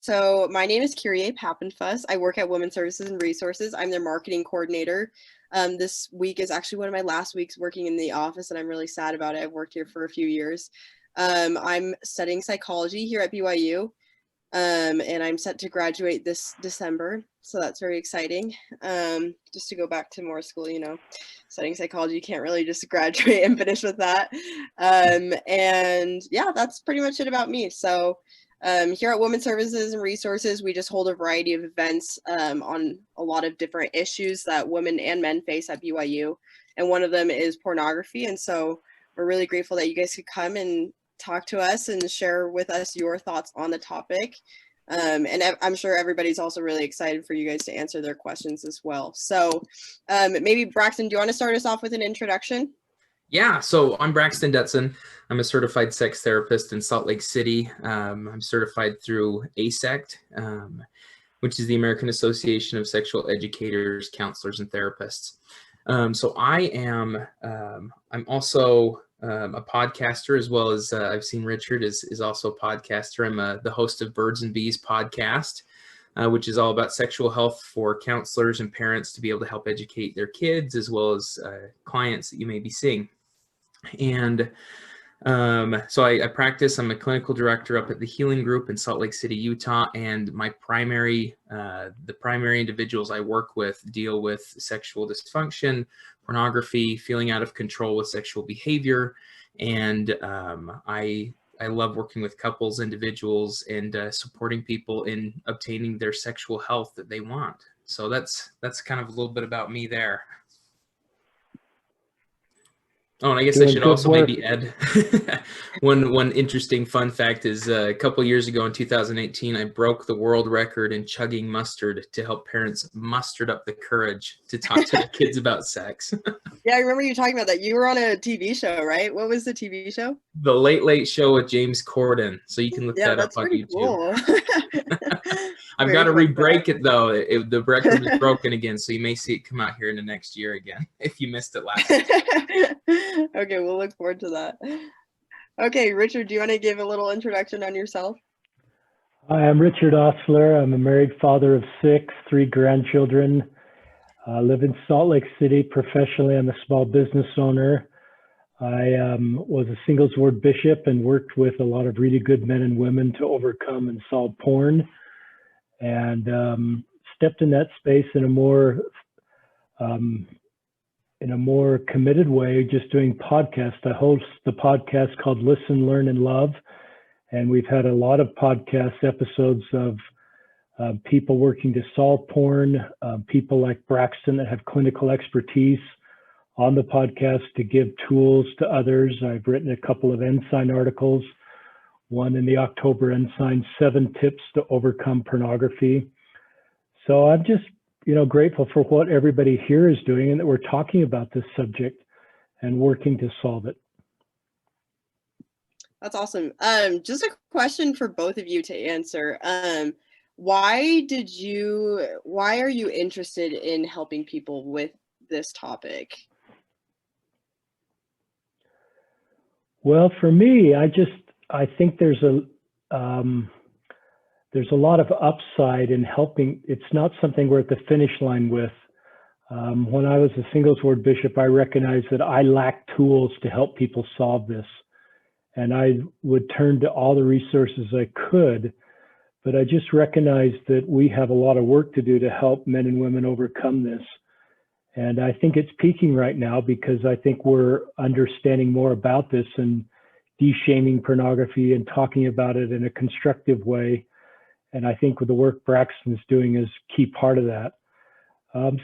So my name is Kyrie Pappenfuss. I work at Women's Services and Resources. I'm their marketing coordinator. This week is actually one of my last weeks working in the office, and I'm really sad about it. I've worked here for a few years. I'm studying psychology here at BYU, and I'm set to graduate this December, so that's very exciting. Just to go back to more school, studying psychology, you can't really just graduate and finish with that. And yeah, that's pretty much it about me. So here at Women's Services and Resources, we just hold a variety of events on a lot of different issues that women and men face at BYU. And one of them is pornography. And so we're really grateful that you guys could come and talk to us and share with us your thoughts on the topic. And I'm sure everybody's also really excited for you guys to answer their questions as well. So maybe Braxton, do you want to start us off with an introduction? Yeah, so I'm Braxton Dudson. I'm a certified sex therapist in Salt Lake City. I'm certified through ASECT, which is the American Association of Sexual Educators, Counselors, and Therapists. So I'm also a podcaster, as well as I've seen Richard is also a podcaster. I'm the host of Birds and Bees podcast, which is all about sexual health for counselors and parents to be able to help educate their kids, as well as clients that you may be seeing. And so I practice. I'm a clinical director up at the Healing Group in Salt Lake City, Utah, and the primary individuals I work with deal with sexual dysfunction, pornography, feeling out of control with sexual behavior, and I love working with couples, individuals, and supporting people in obtaining their sexual health that they want. So that's kind of a little bit about me there. Oh, and I guess I should also maybe add one interesting fun fact is a couple years ago in 2018, I broke the world record in chugging mustard to help parents muster up the courage to talk to their kids about sex. Yeah, I remember you talking about that. You were on a TV show, right? What was the TV show? The Late Late Show with James Corden. So you can look that up on YouTube. Cool. I've got to re-break it though. The record was broken again, so you may see it come out here in the next year again if you missed it last year. Okay, we'll look forward to that. Okay, Richard, do you want to give a little introduction on yourself? Hi, I'm Richard Osler. I'm a married father of 6, 3 grandchildren. I live in Salt Lake City. Professionally, I'm a small business owner. I was a singles ward bishop and worked with a lot of really good men and women to overcome and solve porn, and stepped in that space in a more committed way, just doing podcasts. I host the podcast called Listen, Learn, and Love, and we've had a lot of podcast episodes of people working to solve porn, people like Braxton that have clinical expertise on the podcast to give tools to others. I've written a couple of Ensign articles, one in the October Ensign, 7 Tips to Overcome Pornography. So I'm just, grateful for what everybody here is doing and that we're talking about this subject and working to solve it. That's awesome. Just a question for both of you to answer. Why are you interested in helping people with this topic? Well, for me, I think there's a lot of upside in helping. It's not something we're at the finish line with. When I was a singles ward bishop, I recognized that I lacked tools to help people solve this. And I would turn to all the resources I could, but I just recognized that we have a lot of work to do to help men and women overcome this. And I think it's peaking right now because I think we're understanding more about this and de-shaming pornography and talking about it in a constructive way. And I think with the work Braxton's doing is a key part of that.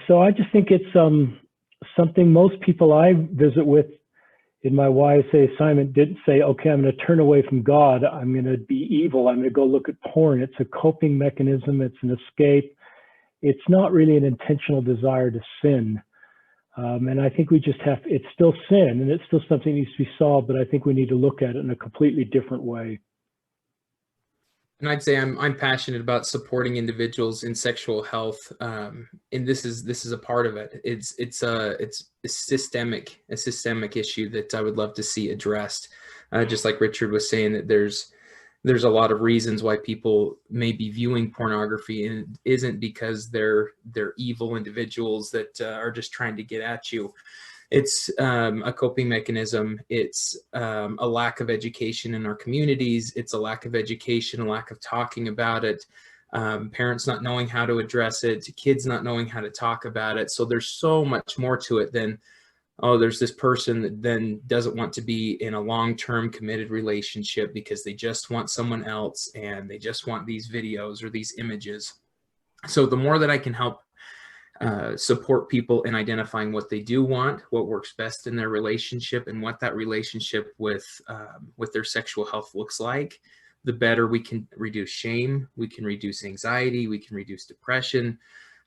So I just think it's something most people I visit with in my YSA assignment didn't say, okay, I'm going to turn away from God. I'm going to be evil. I'm going to go look at porn. It's a coping mechanism. It's an escape. It's not really an intentional desire to sin. And I think we just it's still sin and it's still something that needs to be solved, but I think we need to look at it in a completely different way. And I'd say I'm passionate about supporting individuals in sexual health, and this is a part of it. It's a systemic issue that I would love to see addressed. Just like Richard was saying, that there's there's a lot of reasons why people may be viewing pornography, and it isn't because they're evil individuals that are just trying to get at you. It's a coping mechanism. It's a lack of education in our communities. It's a lack of education, a lack of talking about it. Parents not knowing how to address it, kids not knowing how to talk about it. So there's so much more to it than, oh, there's this person that then doesn't want to be in a long-term committed relationship because they just want someone else and they just want these videos or these images. So the more that I can help support people in identifying what they do want, what works best in their relationship, and what that relationship with their sexual health looks like, the better we can reduce shame, we can reduce anxiety, we can reduce depression,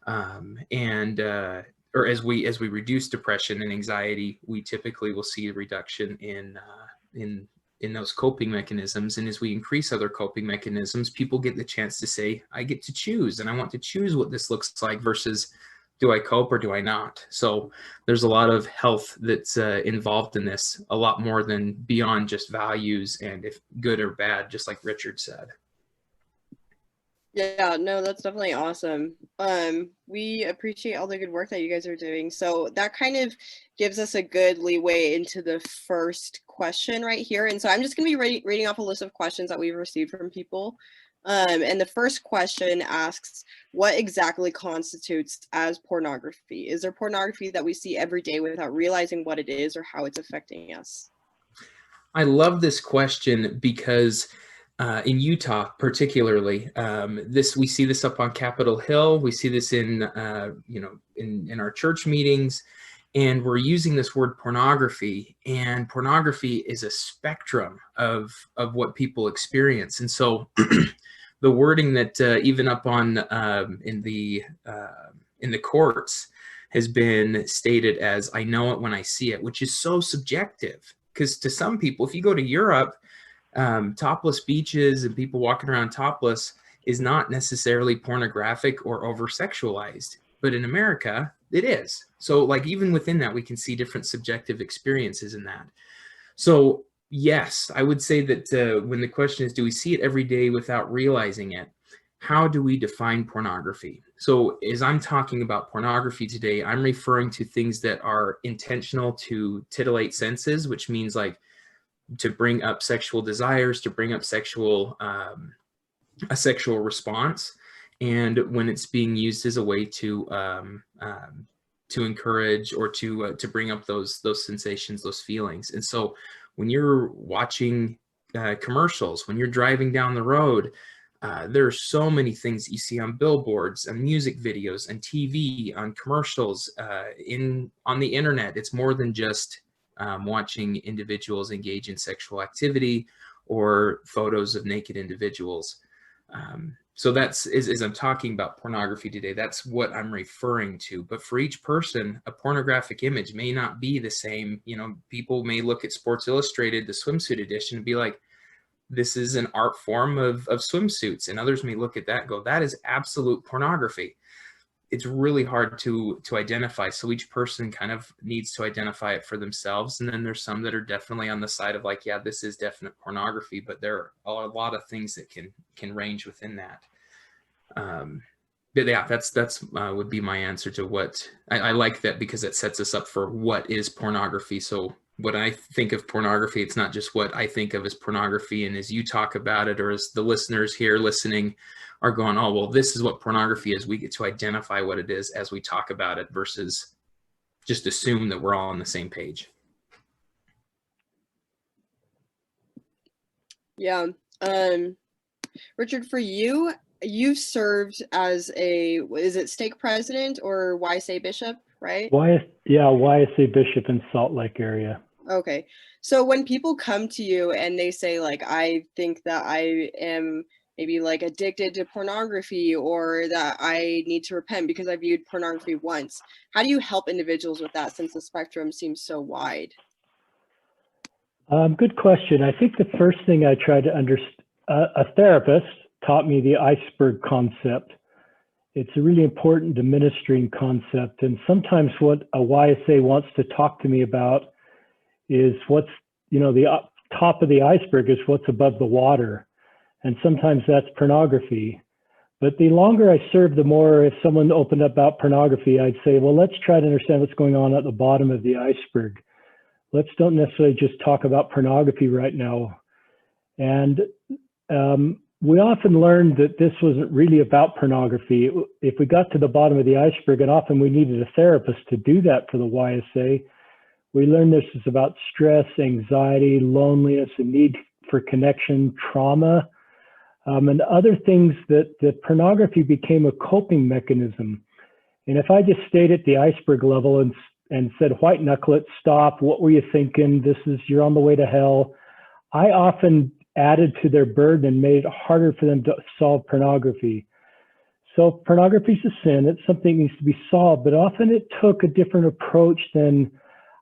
or as we reduce depression and anxiety, we typically will see a reduction in those coping mechanisms. And as we increase other coping mechanisms, people get the chance to say, I get to choose, and I want to choose what this looks like versus do I cope or do I not? So there's a lot of health that's involved in this, a lot more than beyond just values and if good or bad, just like Richard said. Yeah, no, that's definitely awesome. We appreciate all the good work that you guys are doing. So that kind of gives us a good leeway into the first question right here. And so I'm just going to be reading off a list of questions that we've received from people. And the first question asks, what exactly constitutes as pornography? Is there pornography that we see every day without realizing what it is or how it's affecting us? I love this question because in Utah, particularly, we see this up on Capitol Hill. We see this in our church meetings, and we're using this word pornography. And pornography is a spectrum of what people experience. And so, the wording that even up on in the courts has been stated as "I know it when I see it," which is so subjective. Because to some people, if you go to Europe, topless beaches and people walking around topless is not necessarily pornographic or over-sexualized. But in America, it is. So like even within that, we can see different subjective experiences in that. So yes, I would say that when the question is, do we see it every day without realizing it? How do we define pornography? So as I'm talking about pornography today, I'm referring to things that are intentional to titillate senses, which means like to bring up sexual desires, to bring up a sexual response, and when it's being used as a way to encourage or to bring up those sensations, those feelings. And so when you're watching commercials, when you're driving down the road, there are so many things you see on billboards and music videos and TV, on commercials, on the internet. It's more than just watching individuals engage in sexual activity or photos of naked individuals. So that's, as I'm talking about pornography today, that's what I'm referring to. But for each person, a pornographic image may not be the same. You know, people may look at Sports Illustrated, the swimsuit edition, and be like, this is an art form of swimsuits. And others may look at that and go, that is absolute pornography. It's really hard to identify. So each person kind of needs to identify it for themselves. And then there's some that are definitely on the side of like, yeah, this is definite pornography, but there are a lot of things that can range within that. But yeah, that's would be my answer to what I like that, because it sets us up for what is pornography. So when I think of pornography, it's not just what I think of as pornography. And as you talk about it, or as the listeners here listening are going, oh, well, this is what pornography is. We get to identify what it is as we talk about it versus just assume that we're all on the same page. Yeah. Richard, for you, you've served as is it stake president or YSA bishop, right? YSA bishop in Salt Lake area. Okay. So when people come to you and they say like, I think that I am maybe like addicted to pornography, or that I need to repent because I viewed pornography once, how do you help individuals with that, since the spectrum seems so wide? Good question. I think the first thing I tried to understand, a therapist taught me the iceberg concept. It's a really important administering concept. And sometimes what a YSA wants to talk to me about is what's, the top of the iceberg is what's above the water. and sometimes that's pornography. But the longer I served, the more if someone opened up about pornography, I'd say, well, let's try to understand what's going on at the bottom of the iceberg. Let's don't necessarily just talk about pornography right now. And we often learned that this wasn't really about pornography. If we got to the bottom of the iceberg, and often we needed a therapist to do that for the YSA, we learned this is about stress, anxiety, loneliness, a need for connection, trauma, and other things that pornography became a coping mechanism. And if I just stayed at the iceberg level and said, white knuckle it, stop, what were you thinking? You're on the way to hell. I often added to their burden and made it harder for them to solve pornography. So pornography is a sin. It's something that needs to be solved, but often it took a different approach than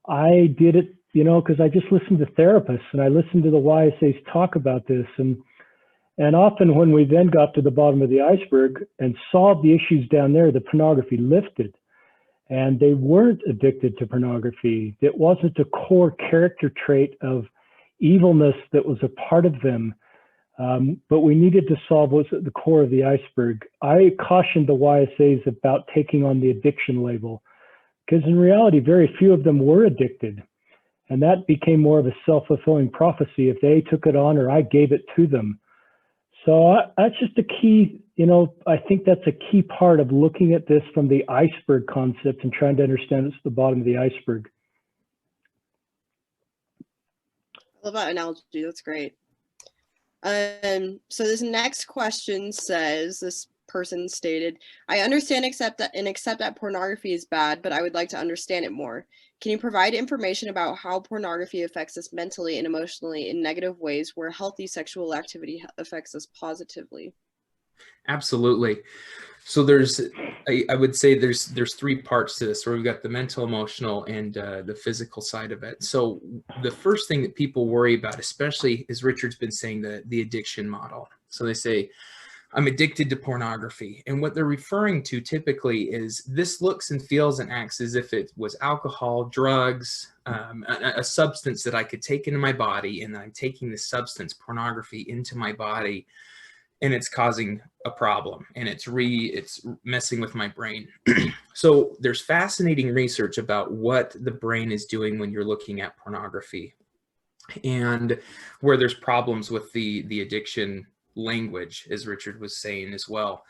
I did it, because I just listened to therapists and I listened to the YSAs talk about this. And often when we then got to the bottom of the iceberg and solved the issues down there, the pornography lifted. And they weren't addicted to pornography. It wasn't a core character trait of evilness that was a part of them. But we needed to solve what's at the core of the iceberg. I cautioned the YSAs about taking on the addiction label, because in reality, very few of them were addicted. And that became more of a self-fulfilling prophecy if they took it on or I gave it to them. So that's just a key, I think that's a key part of looking at this from the iceberg concept and trying to understand it's the bottom of the iceberg. I love that analogy. That's great. So this next question says, this person stated, I understand accept that pornography is bad, but I would like to understand it more. Can you provide information about how pornography affects us mentally and emotionally in negative ways where healthy sexual activity affects us positively? Absolutely. So I would say there's three parts to this, where we've got the mental, emotional, and the physical side of it. So the first thing that people worry about, especially as Richard's been saying, the addiction model. So they say, I'm addicted to pornography. And what they're referring to typically is this looks and feels and acts as if it was alcohol, drugs, a substance that I could take into my body, and I'm taking this substance, pornography, into my body, and it's causing a problem, and it's messing with my brain. So there's fascinating research about what the brain is doing when you're looking at pornography, and where there's problems with the addiction language, as Richard was saying as well,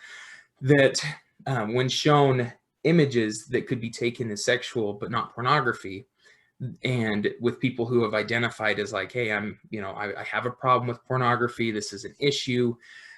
that when shown images that could be taken as sexual but not pornography, and with people who have identified as like, hey, I have a problem with pornography, this is an issue,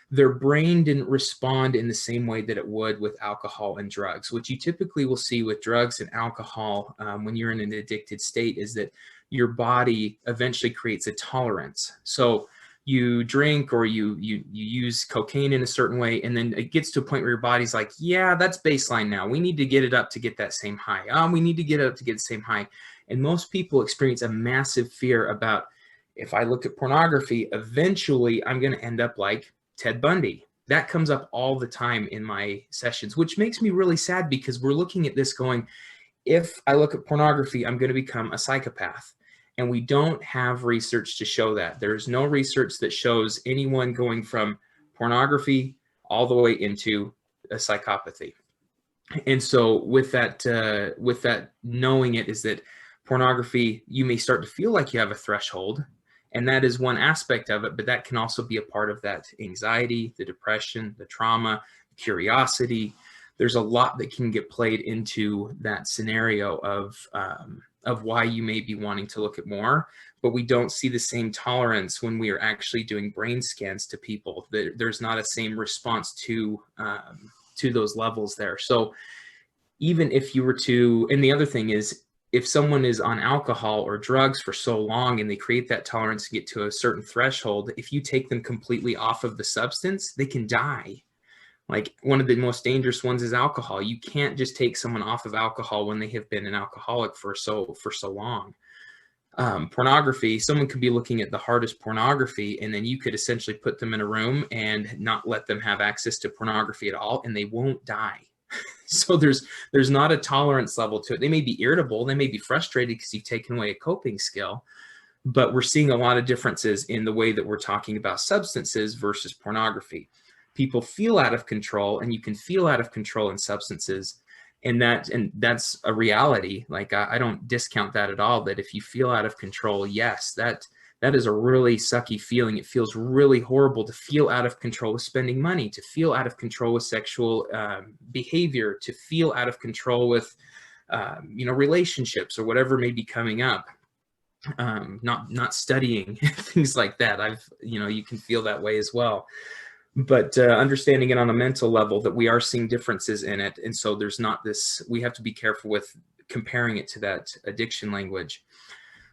their brain didn't respond in the same way that it would with alcohol and drugs. What you typically will see with drugs and alcohol when you're in an addicted state is that your body eventually creates a tolerance. So you drink or you use cocaine in a certain way, and then it gets to a point where your body's like, yeah, that's baseline now. We need to get it up to get that same high. We need to get it up to get the same high. And most people experience a massive fear about, if I look at pornography, eventually I'm going to end up like Ted Bundy. That comes up all the time in my sessions, which makes me really sad, because we're looking at this going, if I look at pornography, I'm going to become a psychopath. And we don't have research to show that. There's no research that shows anyone going from pornography all the way into a psychopathy. And so with that knowing it is that pornography, you may start to feel like you have a threshold, and that is one aspect of it, but that can also be a part of that anxiety, the depression, the trauma, curiosity. There's a lot that can get played into that scenario of why you may be wanting to look at more, but we don't see the same tolerance when we are actually doing brain scans to people. There's not a same response to those levels there. So even if you were to, and the other thing is, if someone is on alcohol or drugs for so long and they create that tolerance to get to a certain threshold, if you take them completely off of the substance, they can die. Like, one of the most dangerous ones is alcohol. You can't just take someone off of alcohol when they have been an alcoholic for so long. Pornography, someone could be looking at the hardest pornography, and then you could essentially put them in a room and not let them have access to pornography at all, and they won't die. So there's not a tolerance level to it. They may be irritable, they may be frustrated because you've taken away a coping skill, but we're seeing a lot of differences in the way that we're talking about substances versus pornography. People feel out of control, and you can feel out of control in substances, and that's a reality. Like, I don't discount that at all, that if you feel out of control, yes, that is a really sucky feeling. It feels really horrible to feel out of control with spending money, to feel out of control with sexual behavior, to feel out of control with relationships or whatever may be coming up. Not studying, things like that. You can feel that way as well. But understanding it on a mental level, that we are seeing differences in it. And so there's not this, we have to be careful with comparing it to that addiction language.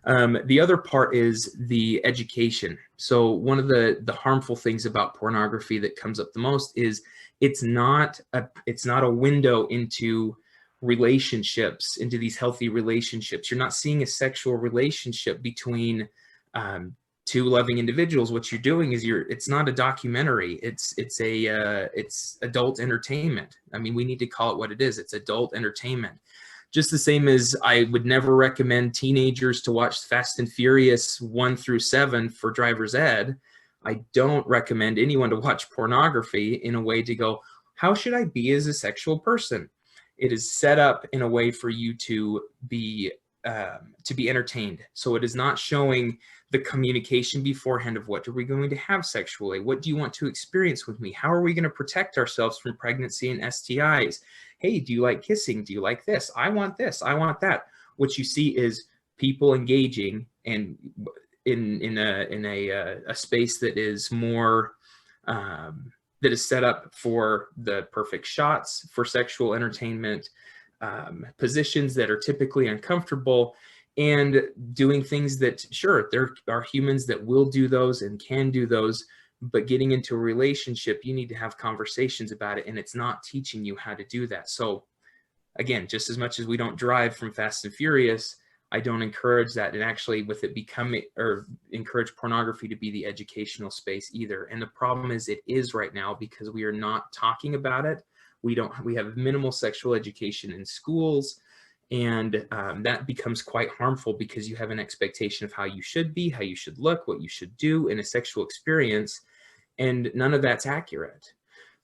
The other part is the education. So one of the harmful things about pornography that comes up the most is it's not a window into relationships, into these healthy relationships. You're not seeing a sexual relationship between two loving individuals. What you're doing is it's not a documentary. It's adult entertainment. I mean, we need to call it what it is. It's adult entertainment. Just the same as I would never recommend teenagers to watch Fast and Furious 1 through 7 for driver's ed, I don't recommend anyone to watch pornography in a way to go, how should I be as a sexual person? It is set up in a way for you to be entertained. So it is not showing the communication beforehand of what are we going to have sexually? What do you want to experience with me? How are we going to protect ourselves from pregnancy and STIs? Hey, do you like kissing? Do you like this? I want this. I want that. What you see is people engaging and in a space that is more that is set up for the perfect shots, for sexual entertainment, positions that are typically uncomfortable, and doing things that, sure, there are humans that will do those and can do those, but getting into a relationship, you need to have conversations about it, and it's not teaching you how to do that. So again, just as much as we don't drive from Fast and Furious, I don't encourage that, and actually with it becoming, or encourage pornography to be the educational space either. And the problem is it is right now because we are not talking about it. We have minimal sexual education in schools, and that becomes quite harmful because you have an expectation of how you should be, how you should look, what you should do in a sexual experience, and none of that's accurate.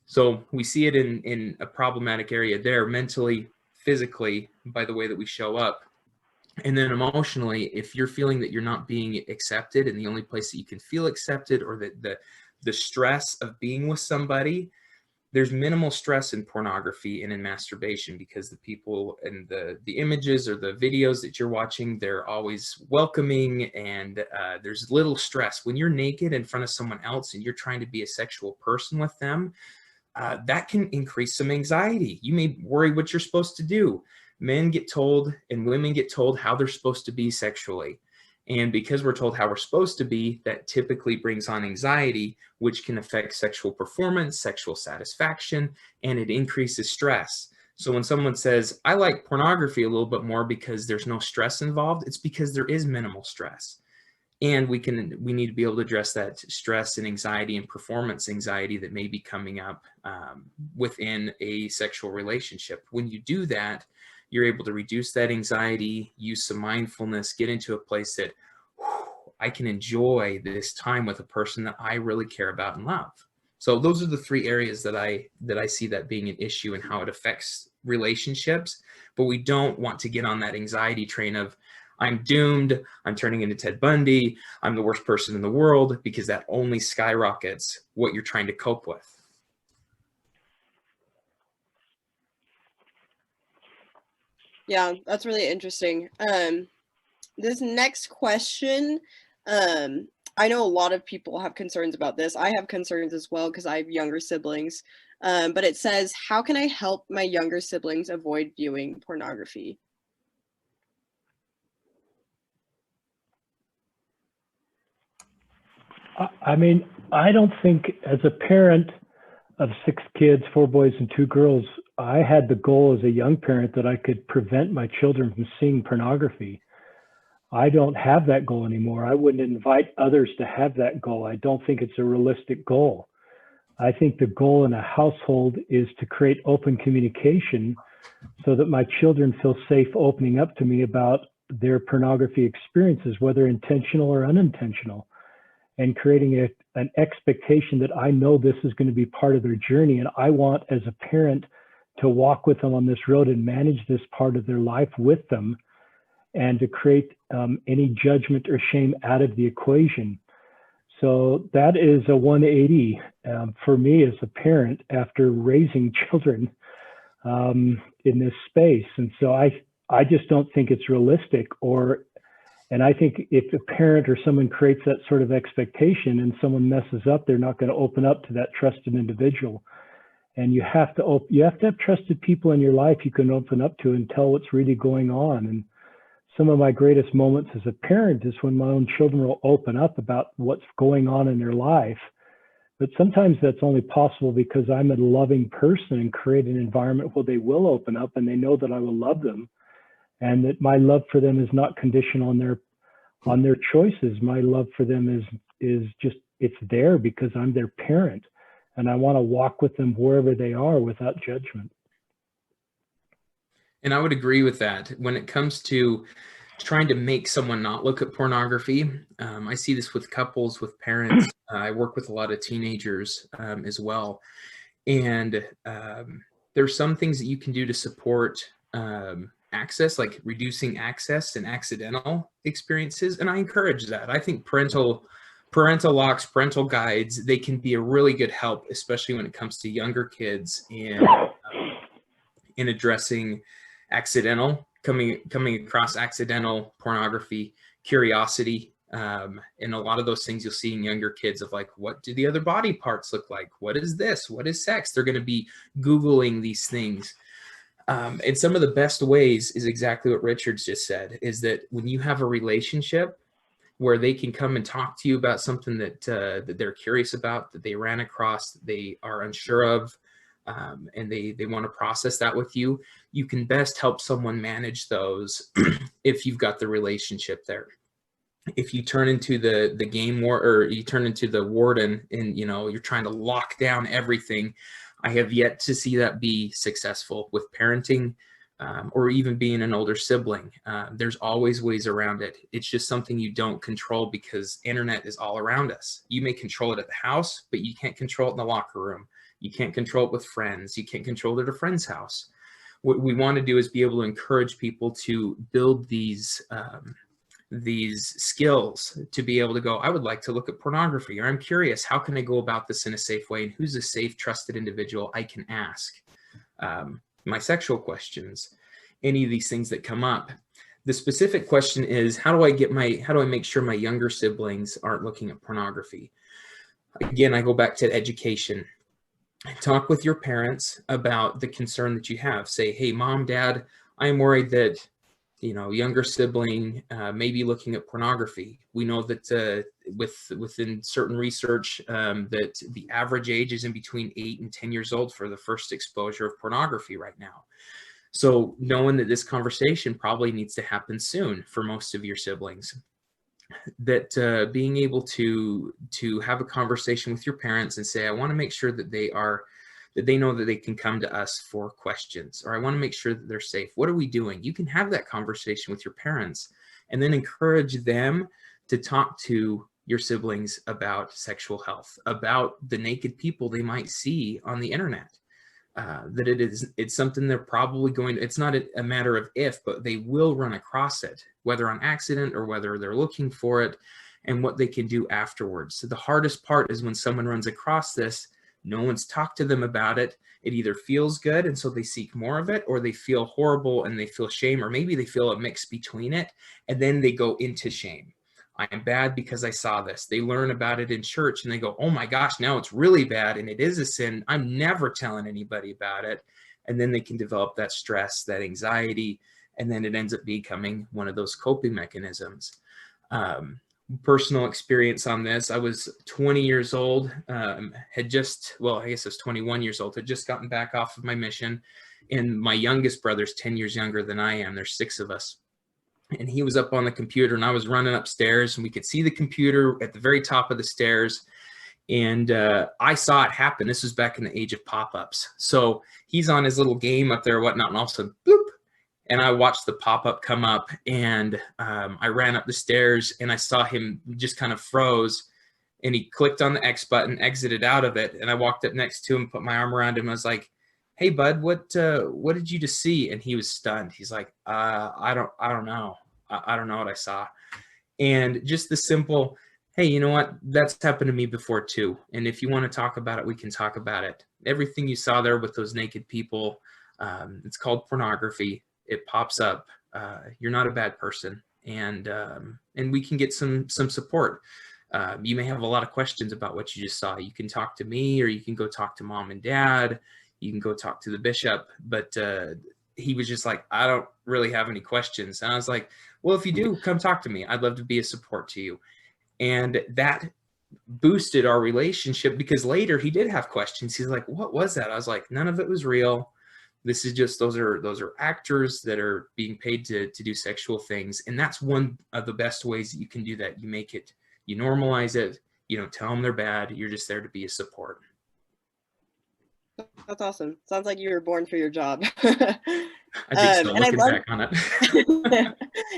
So we see it in a problematic area there, mentally, physically, by the way that we show up. And then emotionally, if you're feeling that you're not being accepted, and the only place that you can feel accepted, or that the stress of being with somebody, there's minimal stress in pornography and in masturbation, because the people and the images or the videos that you're watching, they're always welcoming, and there's little stress. When you're naked in front of someone else and you're trying to be a sexual person with them, that can increase some anxiety. You may worry what you're supposed to do. Men get told and women get told how they're supposed to be sexually. And because we're told how we're supposed to be, that typically brings on anxiety, which can affect sexual performance, sexual satisfaction, and it increases stress. So when someone says, I like pornography a little bit more because there's no stress involved, it's because there is minimal stress. And we need to be able to address that stress and anxiety and performance anxiety that may be coming up within a sexual relationship. When you do that, you're able to reduce that anxiety, use some mindfulness, get into a place that I can enjoy this time with a person that I really care about and love. So those are the three areas that I see that being an issue and how it affects relationships. But we don't want to get on that anxiety train of, I'm doomed, I'm turning into Ted Bundy, I'm the worst person in the world, because that only skyrockets what you're trying to cope with. Yeah, that's really interesting. This next question, I know a lot of people have concerns about this. I have concerns as well because I have younger siblings. But it says, how can I help my younger siblings avoid viewing pornography? I mean, I don't think, as a parent of 6 kids, 4 boys and 2 girls, I had the goal as a young parent that I could prevent my children from seeing pornography. I don't have that goal anymore. I wouldn't invite others to have that goal. I don't think it's a realistic goal. I think the goal in a household is to create open communication so that my children feel safe opening up to me about their pornography experiences, whether intentional or unintentional, and creating an expectation that I know this is going to be part of their journey. And I want, as a parent, to walk with them on this road and manage this part of their life with them, and to create any judgment or shame out of the equation. So that is a 180 for me as a parent after raising children in this space. And so I just don't think it's realistic, and I think if a parent or someone creates that sort of expectation and someone messes up, they're not going to open up to that trusted individual. And you have to have trusted people in your life you can open up to and tell what's really going on. And some of my greatest moments as a parent is when my own children will open up about what's going on in their life. But sometimes that's only possible because I'm a loving person and create an environment where they will open up and they know that I will love them, and that my love for them is not conditional on their choices. My love for them is just, it's there because I'm their parent, and I want to walk with them wherever they are without judgment. And I would agree with that. When it comes to trying to make someone not look at pornography, I see this with couples, with parents. I work with a lot of teenagers as well. And there's some things that you can do to support access, like reducing access and accidental experiences. And I encourage that. I think parental locks, parental guides, they can be a really good help, especially when it comes to younger kids in addressing coming across accidental pornography, curiosity, and a lot of those things you'll see in younger kids of like, what do the other body parts look like? What is this? What is sex? They're going to be Googling these things. And some of the best ways is exactly what Richard's just said, is that when you have a relationship where they can come and talk to you about something that they're curious about, that they ran across, that they are unsure of, and they want to process that with you, you can best help someone manage those if you've got the relationship there. If you turn into the game or you turn into the warden and you're trying to lock down everything, I have yet to see that be successful with parenting or even being an older sibling. There's always ways around it. It's just something you don't control because internet is all around us. You may control it at the house, but you can't control it in the locker room. You can't control it with friends. You can't control it at a friend's house. What we want to do is be able to encourage people to build these skills to be able to go, I would like to look at pornography, or I'm curious, how can I go about this in a safe way? And who's a safe, trusted individual I can ask my sexual questions, any of these things that come up. The specific question is, how do I make sure my younger siblings aren't looking at pornography? Again, I go back to education. Talk with your parents about the concern that you have. Say, hey, mom, dad, I'm worried that younger sibling may be looking at pornography. We know that within certain research that the average age is in between 8 and 10 years old for the first exposure of pornography right now. So knowing that this conversation probably needs to happen soon for most of your siblings, that being able to have a conversation with your parents and say, I want to make sure that they know that they can come to us for questions, or I want to make sure that they're safe. What are we doing? You can have that conversation with your parents and then encourage them to talk to your siblings about sexual health, about the naked people they might see on the internet. That it's something they're probably it's not a matter of if, but they will run across it, whether on accident or whether they're looking for it, and what they can do afterwards. So the hardest part is when someone runs across this, no one's talked to them about it. It either feels good and so they seek more of it, or they feel horrible and they feel shame, or maybe they feel a mix between it, and then they go into shame. I am bad because I saw this. They learn about it in church and they go, oh my gosh, now it's really bad and it is a sin. I'm never telling anybody about it. And then they can develop that stress, that anxiety, and then it ends up becoming one of those coping mechanisms. Personal experience on this, I was 20 years old, I guess I was 21 years old, had just gotten back off of my mission. And my youngest brother's 10 years younger than I am. There's 6 of us. And he was up on the computer and I was running upstairs and we could see the computer at the very top of the stairs. And I saw it happen. This was back in the age of pop-ups. So he's on his little game up there or whatnot, and all of a sudden, bloop, And I watched the pop-up come up, and I ran up the stairs, and I saw him just kind of froze, and he clicked on the X button, exited out of it. And I walked up next to him, put my arm around him. I was like, "Hey bud, what did you just see?" And he was stunned. He's like, I don't know. I don't know what I saw. And just the simple, "Hey, you know what? That's happened to me before too. And if you want to talk about it, we can talk about it." Everything you saw there with those naked people, it's called pornography. It pops up. You're not a bad person, and we can get some support. You may have a lot of questions about what you just saw. You can talk to me, or you can go talk to mom and dad. You can go talk to the bishop. But he was just like, "I don't really have any questions." And I was like, "Well, if you do, come talk to me. I'd love to be a support to you." And that boosted our relationship, because later he did have questions. He's like, "What was that?" I was like, "None of it was real. This is just, those are actors that are being paid to do sexual things." And that's one of the best ways that you can do that. You normalize it. You don't tell them they're bad. You're just there to be a support. That's awesome. Sounds like you were born for your job. I think so, looking back on it.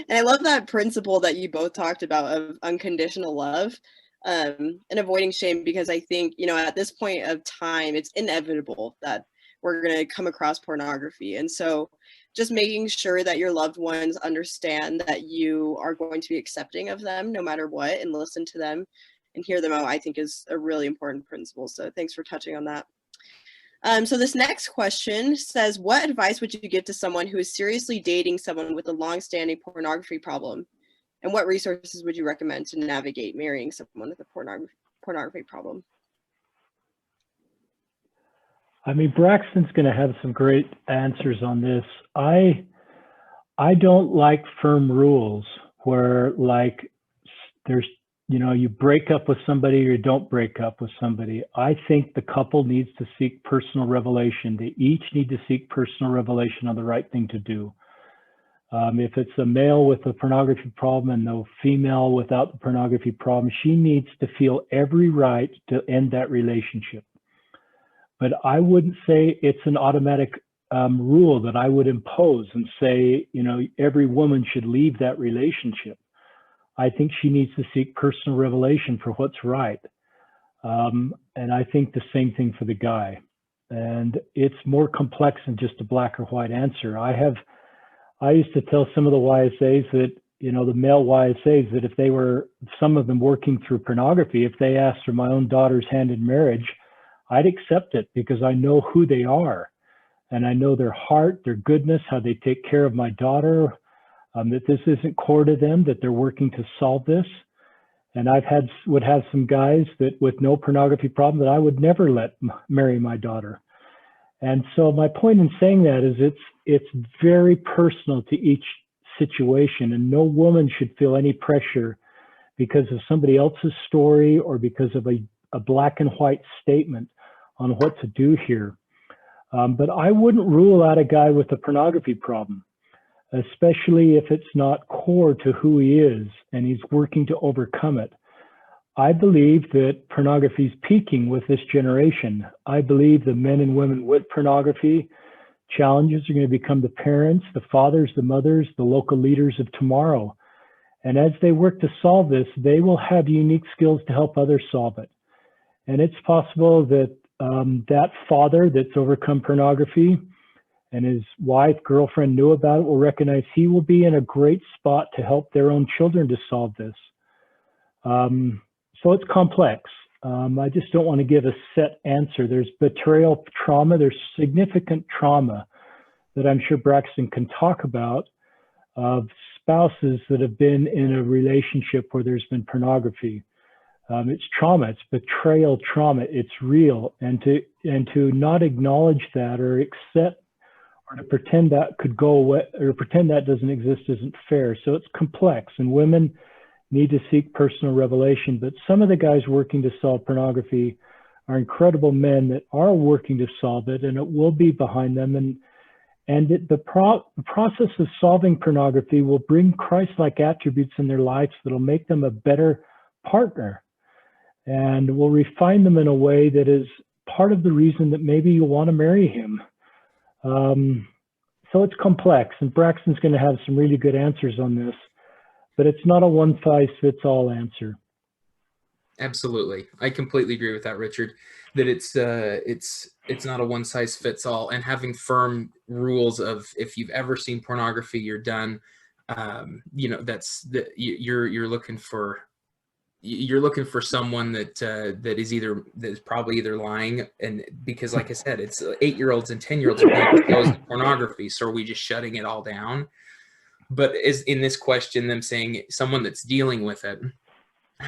And I love that principle that you both talked about of unconditional love, and avoiding shame, because I think, at this point of time, it's inevitable that we're going to come across pornography. And so just making sure that your loved ones understand that you are going to be accepting of them no matter what, and listen to them and hear them out, I think is a really important principle. So thanks for touching on that. So this next question says, what advice would you give to someone who is seriously dating someone with a long-standing pornography problem? And what resources would you recommend to navigate marrying someone with a pornography problem? I mean, Braxton's going to have some great answers on this. I don't like firm rules where, like, there's, you break up with somebody or you don't break up with somebody. I think the couple needs to seek personal revelation. They each need to seek personal revelation on the right thing to do. If it's a male with a pornography problem and no female without the pornography problem, she needs to feel every right to end that relationship. But I wouldn't say it's an automatic rule that I would impose and say, every woman should leave that relationship. I think she needs to seek personal revelation for what's right. And I think the same thing for the guy. And it's more complex than just a black or white answer. I used to tell some of the YSAs that, the male YSAs, that if some of them working through pornography, if they asked for my own daughter's hand in marriage, I'd accept it, because I know who they are, and I know their heart, their goodness, how they take care of my daughter, that this isn't core to them, that they're working to solve this. And would have some guys that with no pornography problem that I would never let marry my daughter. And so my point in saying that is it's very personal to each situation, and no woman should feel any pressure because of somebody else's story or because of a black and white statement on what to do here. But I wouldn't rule out a guy with a pornography problem, especially if it's not core to who he is and he's working to overcome it. I believe that pornography is peaking with this generation. I believe the men and women with pornography challenges are going to become the parents, the fathers, the mothers, the local leaders of tomorrow. And as they work to solve this, they will have unique skills to help others solve it. And it's possible that that father that's overcome pornography and his wife, girlfriend knew about it will recognize he will be in a great spot to help their own children to solve this. So it's complex. I just don't want to give a set answer. There's betrayal trauma. There's significant trauma that I'm sure Braxton can talk about of spouses that have been in a relationship where there's been pornography. It's trauma. It's betrayal trauma. It's real. And to not acknowledge that or accept or to pretend that could go away or pretend that doesn't exist isn't fair. So it's complex, and women need to seek personal revelation. But some of the guys working to solve pornography are incredible men that are working to solve it, and it will be behind them. And the process of solving pornography will bring Christ-like attributes in their lives that'll make them a better partner, and will refine them in a way that is part of the reason that maybe you want to marry him. So it's complex, and Braxton's going to have some really good answers on this, but it's not a one-size-fits-all answer. Absolutely. I completely agree with that, Richard, that it's not a one size fits all, and having firm rules of, if you've ever seen pornography, you're done. You know, you're looking for someone that is probably either lying, and because, like I said, it's 8-year-olds and 10-year-olds are being exposed to pornography. So are we just shutting it all down? But is in this question, them saying someone that's dealing with it,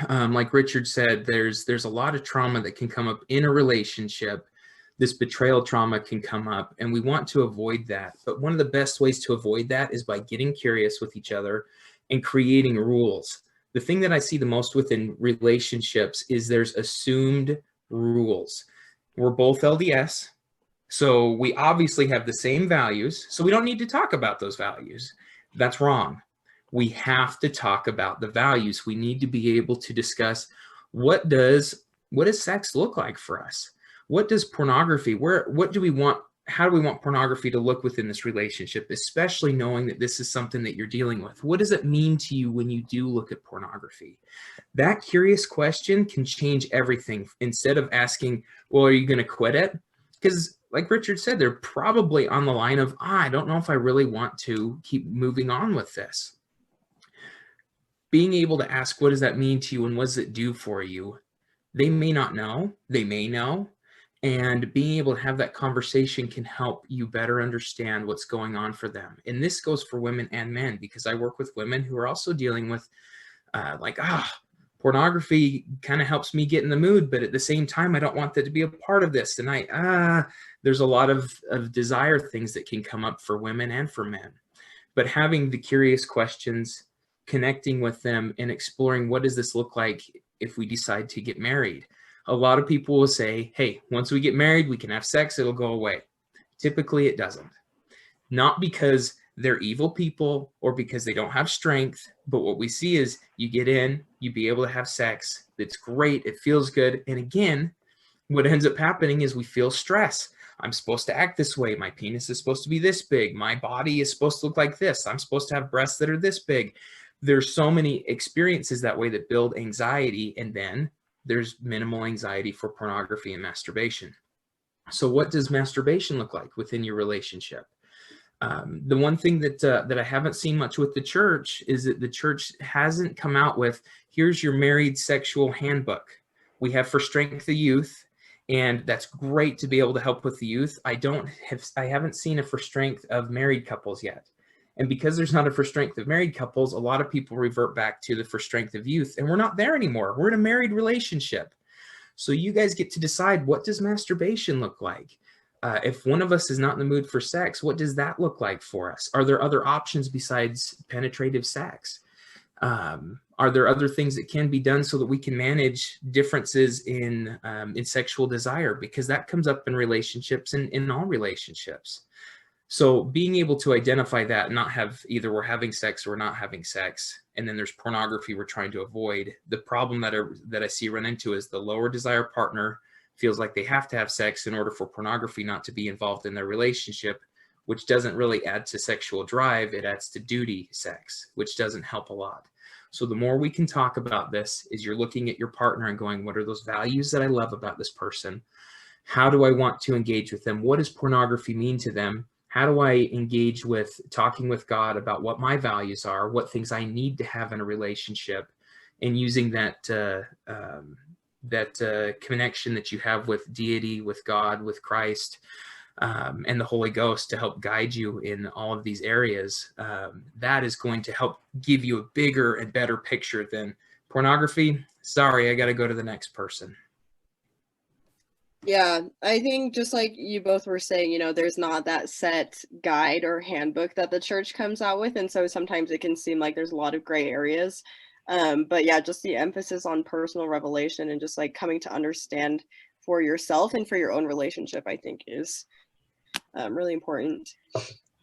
like Richard said, there's a lot of trauma that can come up in a relationship. This betrayal trauma can come up, and we want to avoid that. But one of the best ways to avoid that is by getting curious with each other and creating rules. The thing that I see the most within relationships is there's assumed rules. We're both LDS, so we obviously have the same values, so we don't need to talk about those values. That's wrong. We have to talk about the values. We need to be able to discuss what does sex look like for us? What does pornography, what do we want, how do we want pornography to look within this relationship, especially knowing that this is something that you're dealing with? What does it mean to you when you do look at pornography? That curious question can change everything. Instead of asking, well, are you going to quit it? Because like Richard said, they're probably on the line of, I don't know if I really want to keep moving on with this. Being able to ask, what does that mean to you and what does it do for you? They may not know, they may know. And being able to have that conversation can help you better understand what's going on for them. And this goes for women and men, because I work with women who are also dealing with pornography kind of helps me get in the mood, but at the same time, I don't want that to be a part of this. And there's a lot of desire things that can come up for women and for men. But having the curious questions, connecting with them, and exploring what does this look like if we decide to get married. A lot of people will say, hey, once we get married, we can have sex, it'll go away. Typically, it doesn't. Not because they're evil people or because they don't have strength, but what we see is you get in, you be able to have sex, it's great, it feels good. And again, what ends up happening is we feel stress. I'm supposed to act this way. My penis is supposed to be this big. My body is supposed to look like this. I'm supposed to have breasts that are this big. There's so many experiences that way that build anxiety, and then there's minimal anxiety for pornography and masturbation. So what does masturbation look like within your relationship? The one thing that I haven't seen much with the church is that the church hasn't come out with, here's your married sexual handbook. We have For Strength of Youth, and that's great to be able to help with the youth. I haven't seen a For Strength of married couples yet. And because there's not a For Strength of married couples, a lot of people revert back to the For Strength of Youth, and we're not there anymore. We're in a married relationship. So you guys get to decide, what does masturbation look like? If one of us is not in the mood for sex, what does that look like for us? Are there other options besides penetrative sex? Are there other things that can be done so that we can manage differences in sexual desire? Because that comes up in relationships and in all relationships. So being able to identify that, not have either we're having sex or we're not having sex, and then there's pornography we're trying to avoid. The problem that I see run into is the lower desire partner feels like they have to have sex in order for pornography not to be involved in their relationship, which doesn't really add to sexual drive. It adds to duty sex, which doesn't help a lot. So the more we can talk about this is you're looking at your partner and going, what are those values that I love about this person? How do I want to engage with them? What does pornography mean to them? How do I engage with talking with God about what my values are, what things I need to have in a relationship, and using that connection that you have with deity, with God, with Christ, and the Holy Ghost to help guide you in all of these areas. That is going to help give you a bigger and better picture than pornography. Sorry, I got to go to the next person. Yeah, I think just like you both were saying, there's not that set guide or handbook that the church comes out with. And so sometimes it can seem like there's a lot of gray areas. But yeah, just the emphasis on personal revelation and just like coming to understand for yourself and for your own relationship, I think is really important.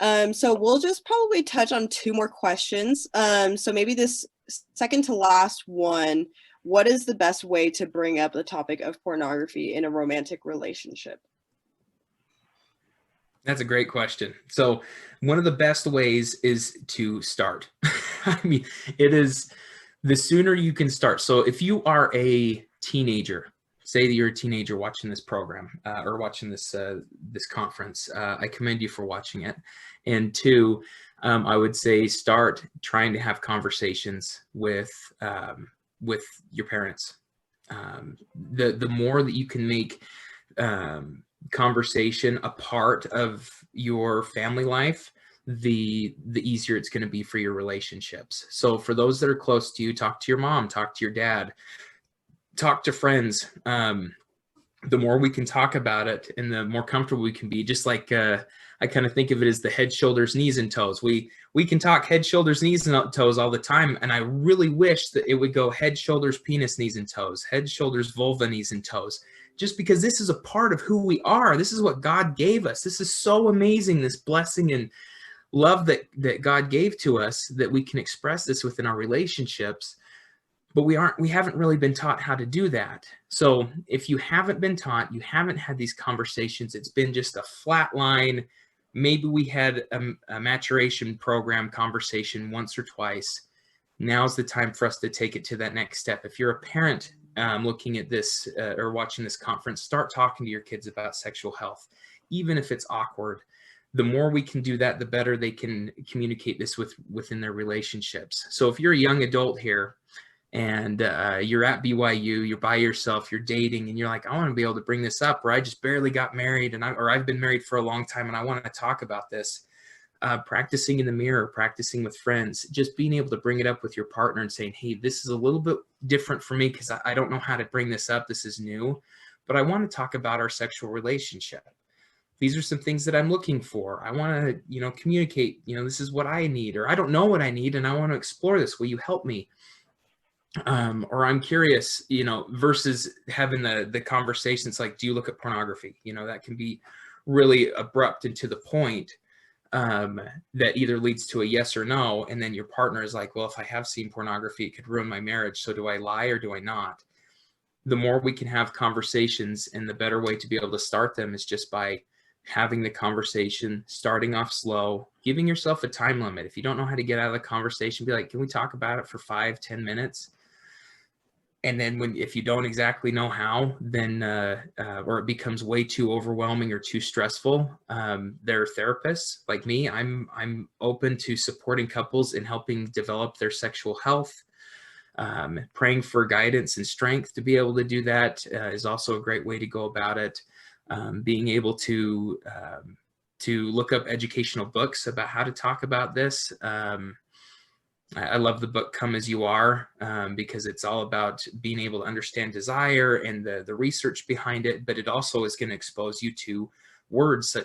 So we'll just probably touch on 2 more questions. So maybe this second to last one, what is the best way to bring up the topic of pornography in a romantic relationship? That's a great question. So one of the best ways is to start. I mean, it is the sooner you can start. So if you are a teenager, say that you're a teenager watching this program or watching this conference, I commend you for watching it. And two, I would say start trying to have conversations with your parents. The more that you can make conversation a part of your family life, the easier it's going to be for your relationships. So for those that are close to you, talk to your mom, talk to your dad, talk to friends. The more we can talk about it and the more comfortable we can be, just like I kind of think of it as the head, shoulders, knees, and toes. We can talk head, shoulders, knees, and toes all the time. And I really wish that it would go head, shoulders, penis, knees, and toes, head, shoulders, vulva, knees, and toes, just because this is a part of who we are. This is what God gave us. This is so amazing, this blessing and love that God gave to us, that we can express this within our relationships. But we haven't really been taught how to do that. So if you haven't been taught, you haven't had these conversations, it's been just a flat line. Maybe we had a maturation program conversation once or twice. Now's the time for us to take it to that next step. If you're a parent looking at this or watching this conference, start talking to your kids about sexual health, even if it's awkward. The more we can do that, the better they can communicate this within their relationships. So if you're a young adult here, and you're at BYU, you're by yourself, you're dating, and you're like, I want to be able to bring this up, or I just barely got married, or I've been married for a long time, and I want to talk about this. Practicing in the mirror, practicing with friends, just being able to bring it up with your partner and saying, hey, this is a little bit different for me because I don't know how to bring this up. This is new, but I want to talk about our sexual relationship. These are some things that I'm looking for. I want to, communicate, this is what I need, or I don't know what I need, and I want to explore this. Will you help me? Or I'm curious, versus having the conversations like, do you look at pornography? That can be really abrupt and to the point, that either leads to a yes or no. And then your partner is like, well, if I have seen pornography, it could ruin my marriage. So do I lie or do I not? The more we can have conversations, and the better way to be able to start them is just by having the conversation, starting off slow, giving yourself a time limit. If you don't know how to get out of the conversation, be like, can we talk about it for 5-10 minutes? And then if you don't exactly know how, then or it becomes way too overwhelming or too stressful, there are therapists like me. I'm open to supporting couples and helping develop their sexual health. Praying for guidance and strength to be able to do that is also a great way to go about it. Being able to look up educational books about how to talk about this. I love the book Come As You Are, because it's all about being able to understand desire and the research behind it, but it also is going to expose you to words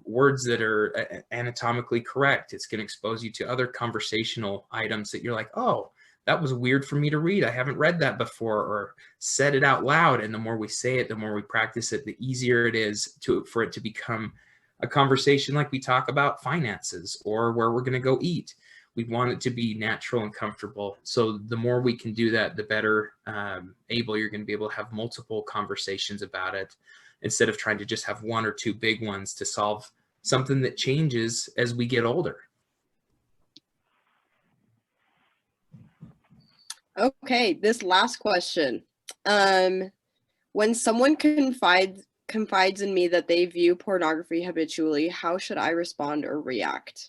words that are anatomically correct. It's going to expose you to other conversational items that you're like, oh, that was weird for me to read. I haven't read that before, or said it out loud. And the more we say it, the more we practice it, the easier it is for it to become a conversation like we talk about finances or where we're going to go eat. We want it to be natural and comfortable. So the more we can do that, the better able you're going to be able to have multiple conversations about it, instead of trying to just have one or two big ones to solve something that changes as we get older. Okay, this last question. When someone confides in me that they view pornography habitually, how should I respond or react?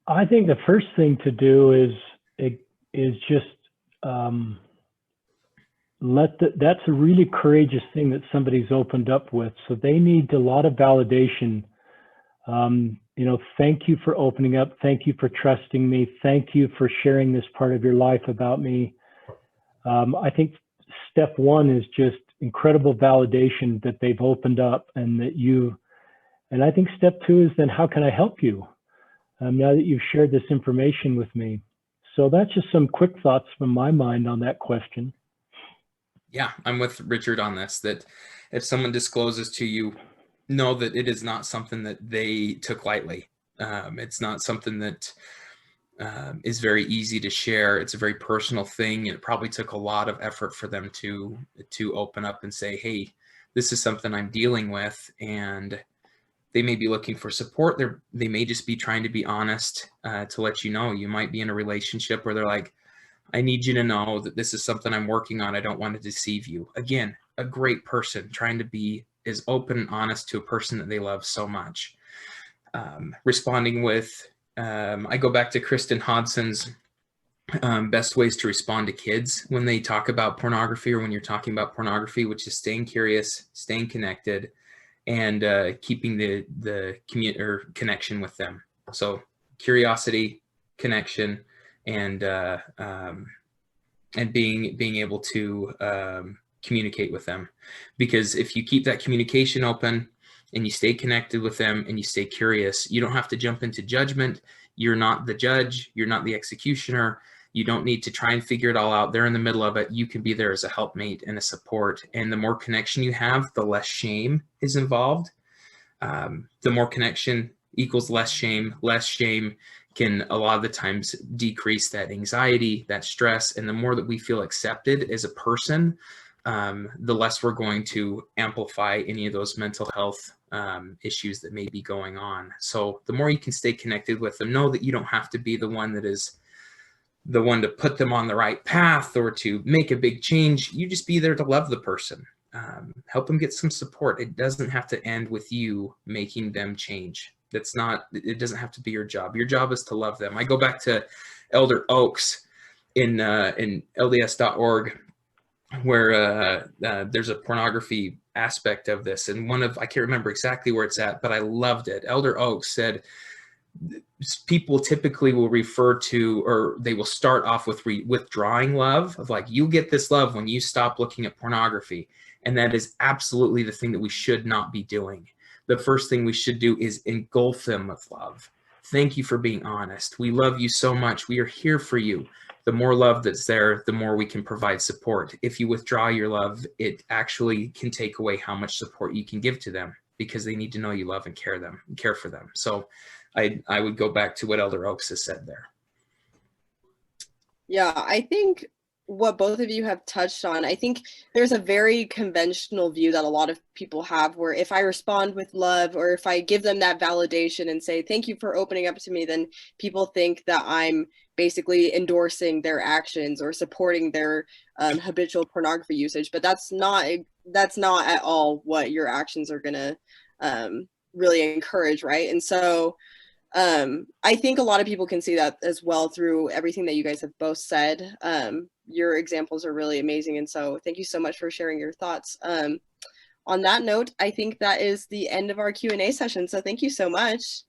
I think the first thing to do is just that's a really courageous thing that somebody's opened up with. So they need a lot of validation. Thank you for opening up. Thank you for trusting me. Thank you for sharing this part of your life about me. I think step one is just incredible validation that they've opened up and I think step two is then how can I help you? Now that you've shared this information with me. So that's just some quick thoughts from my mind on that question. Yeah, I'm with Richard on this, that if someone discloses to you, know that it is not something that they took lightly. It's not something that is very easy to share. It's a very personal thing. It probably took a lot of effort for them to open up and say, hey, this is something I'm dealing with, and they may be looking for support. They may just be trying to be honest, to let you know. You might be in a relationship where they're like, I need you to know that this is something I'm working on. I don't want to deceive you. Again, a great person trying to be as open and honest to a person that they love so much. Responding with, I go back to Kristen Hodson's best ways to respond to kids when they talk about pornography, or when you're talking about pornography, which is staying curious, staying connected, and keeping the connection with them. So curiosity, connection, and being able to communicate with them. Because if you keep that communication open and you stay connected with them and you stay curious, you don't have to jump into judgment. You're not the judge. You're not the executioner. You don't need to try and figure it all out. They're in the middle of it. You can be there as a helpmate and a support. And the more connection you have, the less shame is involved. The more connection equals less shame. Less shame can a lot of the times decrease that anxiety, that stress. And the more that we feel accepted as a person, the less we're going to amplify any of those mental health issues that may be going on. So the more you can stay connected with them, know that you don't have to be the one that is the one to put them on the right path or to make a big change. You just be there to love the person, help them get some support. It doesn't have to end with you making them change. It doesn't have to be your job. Your job is to love them. I go back to Elder Oaks in LDS.org, where there's a pornography aspect of this. And I can't remember exactly where it's at, but I loved it. Elder Oaks said, people typically will refer to, or they will start off with withdrawing love, of like, you get this love when you stop looking at pornography. And that is absolutely the thing that we should not be doing. The first thing we should do is engulf them with love. Thank you for being honest. We love you so much. We are here for you. The more love that's there, the more we can provide support. If you withdraw your love, it actually can take away how much support you can give to them, because they need to know you love and care for them. So I would go back to what Elder Oaks has said there. Yeah, I think what both of you have touched on, I think there's a very conventional view that a lot of people have, where if I respond with love, or if I give them that validation and say, thank you for opening up to me, then people think that I'm basically endorsing their actions or supporting their habitual pornography usage. But that's not at all what your actions are going to really encourage, right? And so I think a lot of people can see that as well through everything that you guys have both said. Your examples are really amazing. And so thank you so much for sharing your thoughts. On that note, I think that is the end of our Q&A session. So thank you so much.